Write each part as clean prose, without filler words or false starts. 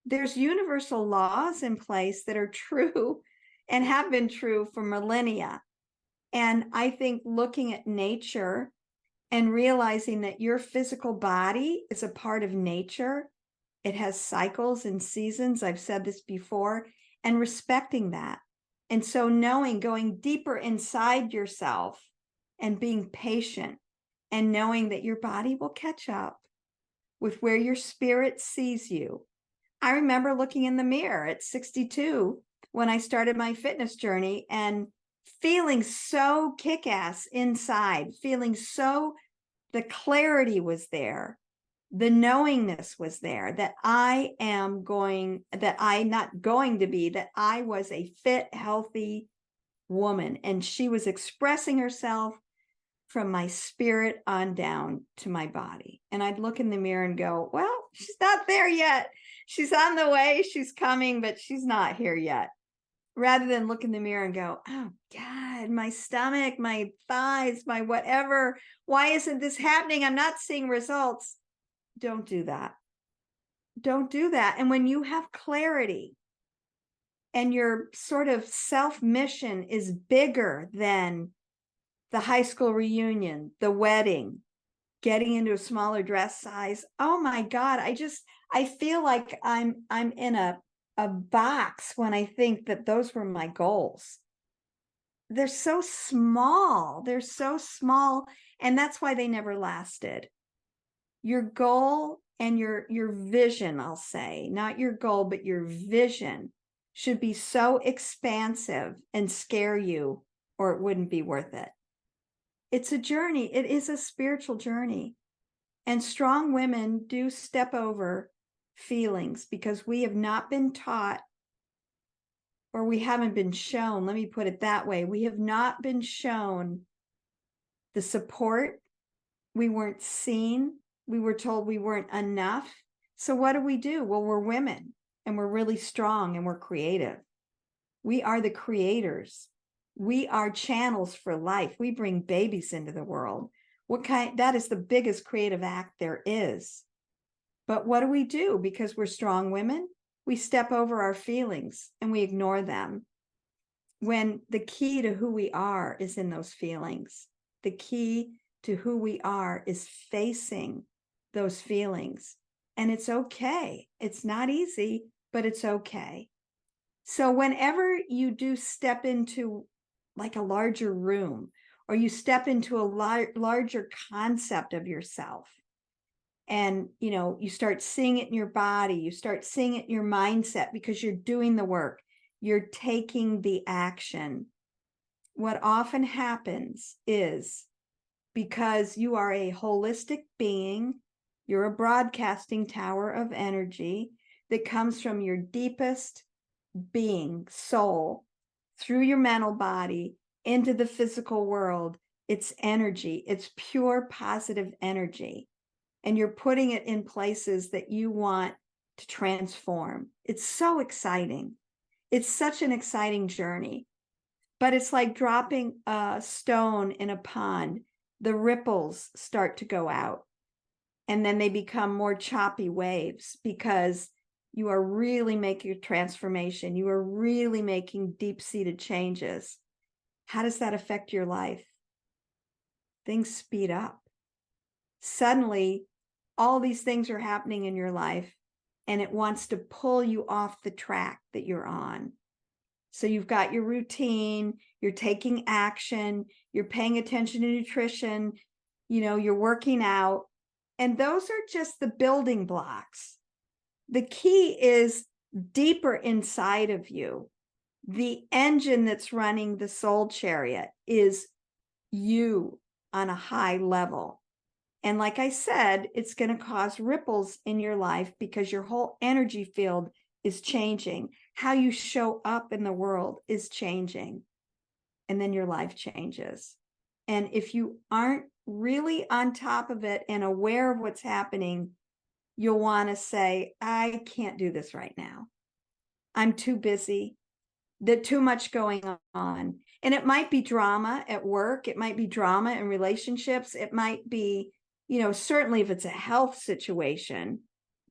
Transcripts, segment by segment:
there's universal laws in place that are true and have been true for millennia. And I think looking at nature and realizing that your physical body is a part of nature, it has cycles and seasons. I've said this before, and respecting that. And so knowing, going deeper inside yourself and being patient and knowing that your body will catch up with where your spirit sees you. I remember looking in the mirror at 62 when I started my fitness journey and feeling so kick-ass inside, feeling so, the clarity was there, the knowingness was there that I'm not going to be, that I was a fit, healthy woman. And she was expressing herself from my spirit on down to my body. And I'd look in the mirror and go, well, she's not there yet. She's on the way, she's coming, but she's not here yet. Rather than look in the mirror and go, oh God, my stomach, my thighs, my whatever, why isn't this happening? I'm not seeing results. Don't do that. Don't do that. And when you have clarity and your sort of self-mission is bigger than the high school reunion, the wedding, getting into a smaller dress size. Oh my God. I feel like I'm in a box when I think that those were my goals. They're so small. They're so small. And that's why they never lasted. Your goal and your vision, I'll say, not your goal, but your vision should be so expansive and scare you, or it wouldn't be worth it. It's a journey. It is a spiritual journey. And strong women do step over feelings because we have not been taught, or we haven't been shown, let me put it that way. We have not been shown the support. We weren't seen. We were told we weren't enough. So what do? Well, we're women and we're really strong and we're creative. We are the creators. We are channels for life. We bring babies into the world. That is the biggest creative act there is. But what do? Because we're strong women, we step over our feelings and we ignore them. When the key to who we are is in those feelings. The key to who we are is facing those feelings. And it's okay. It's not easy, but it's okay. So whenever you do step into like a larger room, or you step into a larger concept of yourself, and you start seeing it in your body, you start seeing it in your mindset because you're doing the work, you're taking the action. What often happens is, because you are a holistic being, you're a broadcasting tower of energy that comes from your deepest being, soul, through your mental body into the physical world. It's energy. It's pure positive energy. And you're putting it in places that you want to transform. It's so exciting. It's such an exciting journey. But it's like dropping a stone in a pond. The ripples start to go out. And then they become more choppy waves because you are really making a transformation. You are really making deep-seated changes. How does that affect your life? Things speed up. Suddenly, all these things are happening in your life, and it wants to pull you off the track that you're on. So you've got your routine, you're taking action, you're paying attention to nutrition, you're working out, and those are just the building blocks. The key is deeper inside of you. The engine that's running the soul chariot is you on a high level. And like I said, it's going to cause ripples in your life because your whole energy field is changing. How you show up in the world is changing. And then your life changes. And if you aren't really on top of it and aware of what's happening, you'll want to say, I can't do this right now. I'm too busy. There's too much going on. And it might be drama at work. It might be drama in relationships. It might be, certainly if it's a health situation,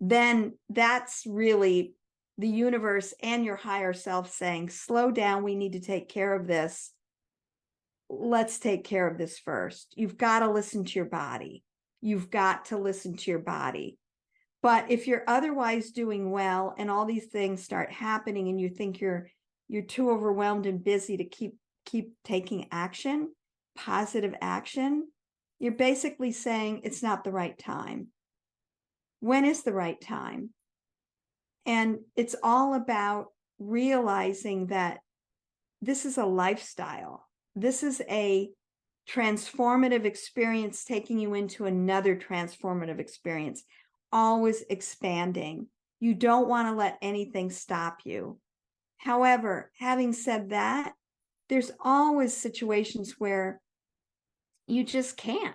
then that's really the universe and your higher self saying, slow down, we need to take care of this. Let's take care of this first. You've got to listen to your body. You've got to listen to your body. But if you're otherwise doing well and all these things start happening and you think you're too overwhelmed and busy to keep taking action, positive action, you're basically saying it's not the right time. When is the right time? And it's all about realizing that this is a lifestyle. This is a transformative experience taking you into another transformative experience, always expanding. You don't want to let anything stop you. However, having said that, there's always situations where you just can't,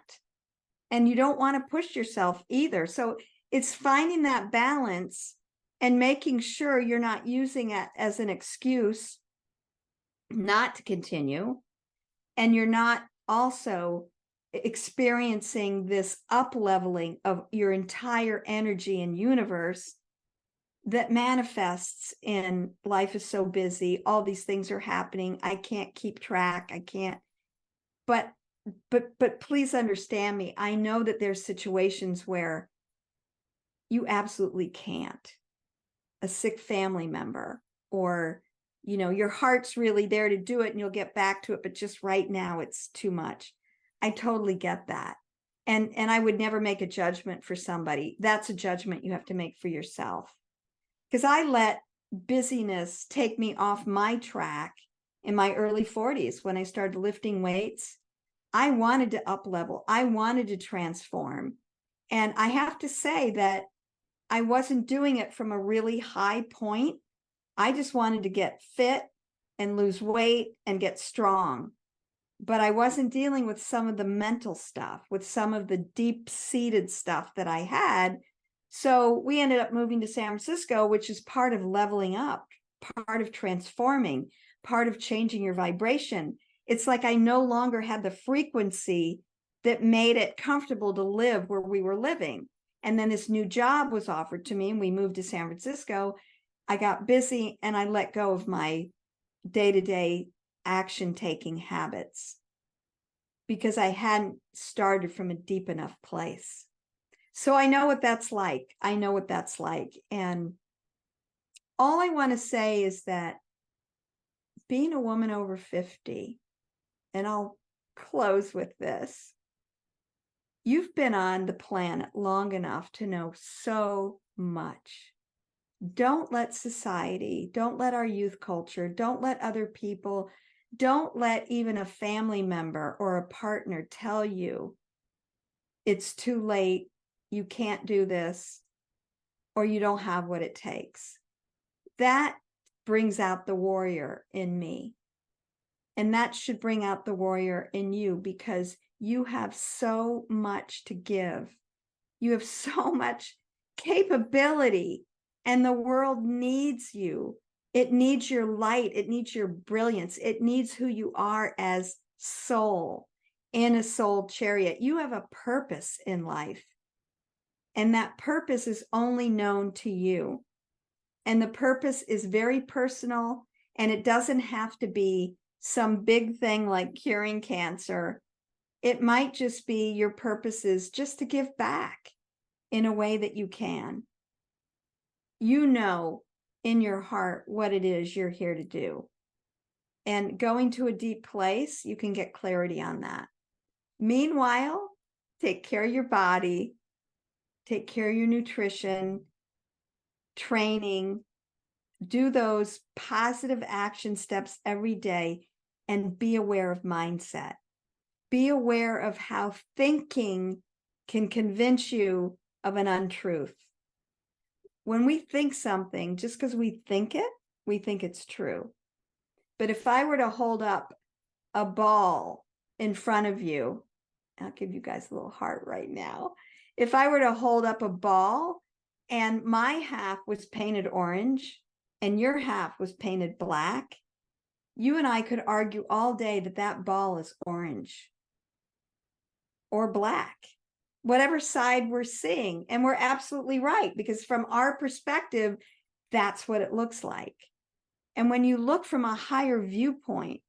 and you don't want to push yourself either. So it's finding that balance and making sure you're not using it as an excuse not to continue, and you're not also experiencing this up leveling of your entire energy and universe that manifests in life is so busy, all these things are happening, I can't keep track, I can't. But please understand me, I know that there's situations where you absolutely can't. A sick family member, or your heart's really there to do it and you'll get back to it, but just right now it's too much. I totally get that. And I would never make a judgment for somebody. That's a judgment you have to make for yourself. Because I let busyness take me off my track in my early 40s when I started lifting weights. I wanted to up level. I wanted to transform. And I have to say that I wasn't doing it from a really high point. I just wanted to get fit and lose weight and get strong. But I wasn't dealing with some of the mental stuff, with some of the deep-seated stuff that I had. So we ended up moving to San Francisco, which is part of leveling up, part of transforming, part of changing your vibration. It's like I no longer had the frequency that made it comfortable to live where we were living. And then this new job was offered to me and we moved to San Francisco. I got busy and I let go of my day-to-day action-taking habits because I hadn't started from a deep enough place. So I know what that's like. I know what that's like. And all I want to say is that being a woman over 50, and I'll close with this, you've been on the planet long enough to know so much. Don't let society, don't let our youth culture, don't let other people, don't let even a family member or a partner tell you it's too late, you can't do this, or you don't have what it takes. That brings out the warrior in me. And that should bring out the warrior in you because you have so much to give. You have so much capability, and the world needs you. It needs your light. It needs your brilliance. It needs who you are as soul in a soul chariot. You have a purpose in life, and that purpose is only known to you. And the purpose is very personal, and it doesn't have to be some big thing like curing cancer. It might just be your purpose is just to give back in a way that you can. You know in your heart what it is you're here to do. And going to a deep place, you can get clarity on that. Meanwhile, take care of your body, take care of your nutrition, training, do those positive action steps every day, and be aware of mindset. Be aware of how thinking can convince you of an untruth. When we think something, just because we think it's true. But if I were to hold up a ball in front of you, I'll give you guys a little heart right now. If I were to hold up a ball and my half was painted orange and your half was painted black, you and I could argue all day that that ball is orange or black, whatever side we're seeing. And we're absolutely right, because from our perspective, that's what it looks like. And when you look from a higher viewpoint,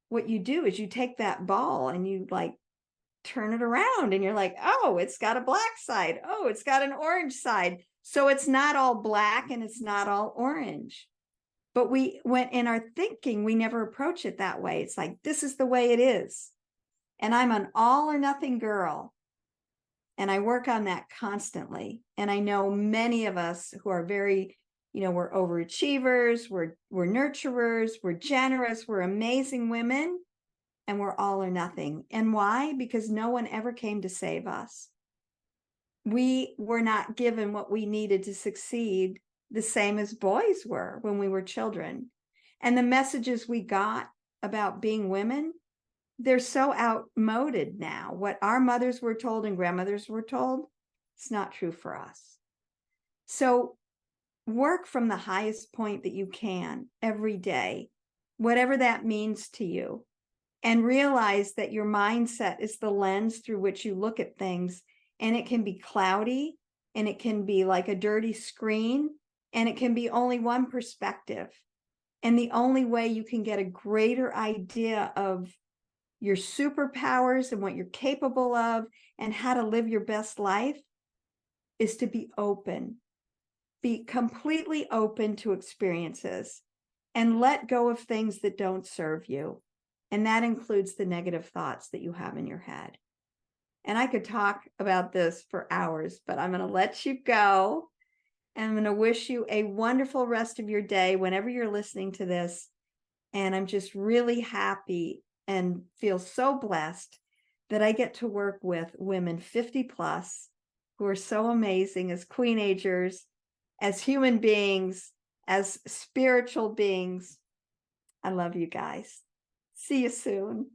what you do is you take that ball and you like turn it around and you're like, oh, it's got a black side. Oh, it's got an orange side. So it's not all black and it's not all orange. But we went in our thinking, we never approach it that way. It's like, this is the way it is. And I'm an all or nothing girl. And I work on that constantly. And I know many of us who are very, we're overachievers, we're nurturers, we're generous, we're amazing women, and we're all or nothing. And why? Because no one ever came to save us. We were not given what we needed to succeed the same as boys were when we were children. And the messages we got about being women, they're so outmoded now. What our mothers were told and grandmothers were told, it's not true for us. So work from the highest point that you can every day, whatever that means to you, and realize that your mindset is the lens through which you look at things. And it can be cloudy, and it can be like a dirty screen, and it can be only one perspective. And the only way you can get a greater idea of your superpowers and what you're capable of and how to live your best life is to be open. Be completely open to experiences and let go of things that don't serve you. And that includes the negative thoughts that you have in your head. And I could talk about this for hours, but I'm going to let you go. And I'm going to wish you a wonderful rest of your day whenever you're listening to this. And I'm just really happy and feel so blessed that I get to work with women 50 plus who are so amazing as queenagers, as human beings, as spiritual beings. I love you guys. See you soon.